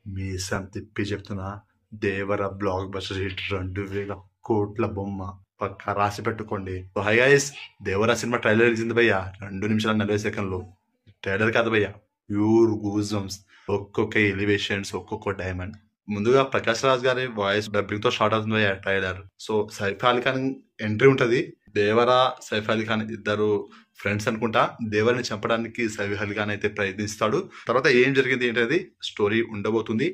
మీసం తిప్పి చెప్తున్నా, దేవర బ్లాక్ బస్టర్ హిట్ 2000 కోట్ల బొమ్మ పక్కా రాసి పెట్టుకోండి. Hi guys, Devara cinema trailer ఇచ్చింది భయ్యా 2 నిమిషాల 40 సెకండ్లు. ట్రైలర్ కాదు భయ్యా, ప్యూర్ గూజ్ బంప్స్. ఒక్కొక్క ఎలివేషన్స్, ఒక్కొక్క డైమండ్. ముందుగా ప్రకాష్ రాజ్ గారి వాయిస్ డబ్బింగ్ తో స్టార్ట్ అవుతుంది భయ్యా trailer. So Saif Ali Khan entry ఉంటది. దేవరా సైఫ్ అలీ ఖాన్ ఇద్దరు ఫ్రెండ్స్ అనుకుంటా. దేవరిని చంపడానికి సైఫ్ అలీ ఖాన్ అయితే ప్రయత్నిస్తాడు. తర్వాత ఏం జరిగింది ఏంటది స్టోరీ ఉండబోతుంది.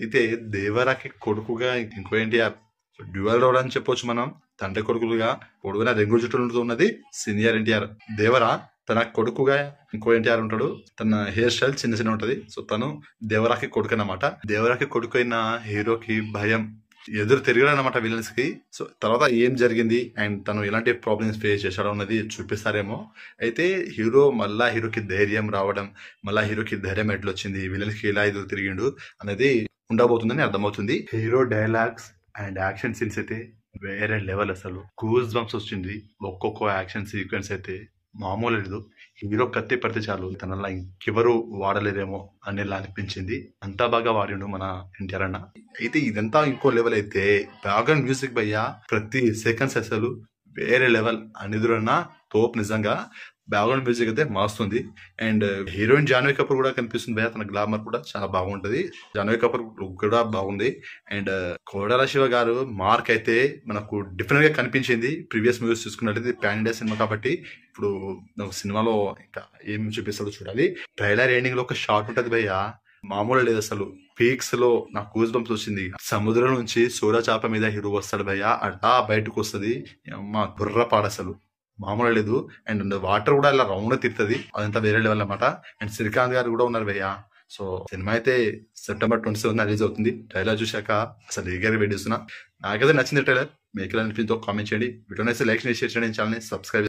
అయితే దేవరాకి కొడుకుగా ఇంకో ఎన్టీఆర్, డ్యూయల్ రోల్ అని చెప్పొచ్చు మనం. తండ్రి కొడుకులుగా పొడుగున రెంగు జుట్టు ఉన్నది సీనియర్ ఎన్టీఆర్. దేవరా తన కొడుకుగా ఇంకో ఎన్టీఆర్ ఉంటాడు. తన హెయిర్ స్టైల్ చిన్న చిన్న ఉంటది. సో తను దేవరాకి కొడుకు అన్నమాట. దేవరాకి కొడుకు అయిన హీరోకి భయం ఎదురు తిరిగాడనమాట విలన్స్ కి. సో తర్వాత ఏం జరిగింది అండ్ తను ఎలాంటి ప్రాబ్లమ్స్ ఫేస్ చేశాడో అన్నది చూపిస్తారేమో. అయితే హీరోకి ధైర్యం రావడం, మళ్ళా హీరోకి ధైర్యం ఎట్లా వచ్చింది, విలన్స్ కి ఎలా ఎదురు తిరిగిండు అనేది ఉండబోతుందని అర్థమవుతుంది. Hero dialogues and action scenes అయితే వేరే లెవెల్. అసలు గూస్ బంప్స్ వచ్చింది. ఒక్కొక్క యాక్షన్ సీక్వెన్స్ అయితే మామూలు లేదు. హీరో కత్తి పడితే చాలు తనలా ఇంకెవరు వాడలేరేమో అనేలా అనిపించింది. అంతా బాగా వాడిండు మన ఎన్టీఆర్ అన్న. అయితే ఇదంతా ఇంకో లెవెల్. అయితే బ్యాక్గ్రౌండ్ మ్యూజిక్ భయ్యా ప్రతి సెకండ్స్ అసలు వేరే లెవెల్. అనిదురన్న తోప్ నిజంగా. బ్యాక్గ్రౌండ్ మ్యూజిక్ అయితే మాస్తుంది. అండ్ హీరోయిన్ జాన్వీ కపూర్ కూడా కనిపిస్తుంది భయ్యా. తన గ్లామర్ కూడా చాలా బాగుంటది. జాన్వీ కపూర్ లుక్ కూడా బాగుంది. అండ్ కోడాల శివ గారు మార్క్ అయితే మనకు డిఫరెంట్ గా కనిపించింది. ప్రీవియస్ మూవీస్ చూసుకున్నట్లయితే పాన్ ఇండియా సినిమా కాబట్టి ఇప్పుడు సినిమాలో ఇంకా ఏం చూపిస్తాడో చూడాలి. ట్రైలర్ ఎండింగ్ లో ఒక షాట్ ఉంటది భయ్యా, మామూలు లేదు అసలు. పీక్స్ లో నాకు గూస్ బంప్స్ వచ్చింది. సముద్రం నుంచి సూర్య చాప మీద హీరో వస్తాడు భయ్యా, అటా బయటకు వస్తుంది. మా బుర్ర పాడు అసలు మామూలు లేదు. అండ్ వాటర్ కూడా ఇలా రౌండ్ తిరుగుతుంది. అదంతా వేరే లెవెల్ అనమాట. అండ్ శ్రీకాంత్ గారు కూడా ఉన్నారు భయ్యా. సో సినిమా అయితే September 27 రిలీజ్ అవుతుంది. ట్రైలర్ చూశాక అసలు ఈగర్గా వెయిట్ చేస్తున్నా. నాకైతే నచ్చింది ట్రైలర్. మీకు ఎలా అనిపించిందో కామెంట్ చేయండి. వీడియోని అయితే లైక్ చేసి షేర్ చేయండి. ఛానల్ని సబ్స్క్రైబ్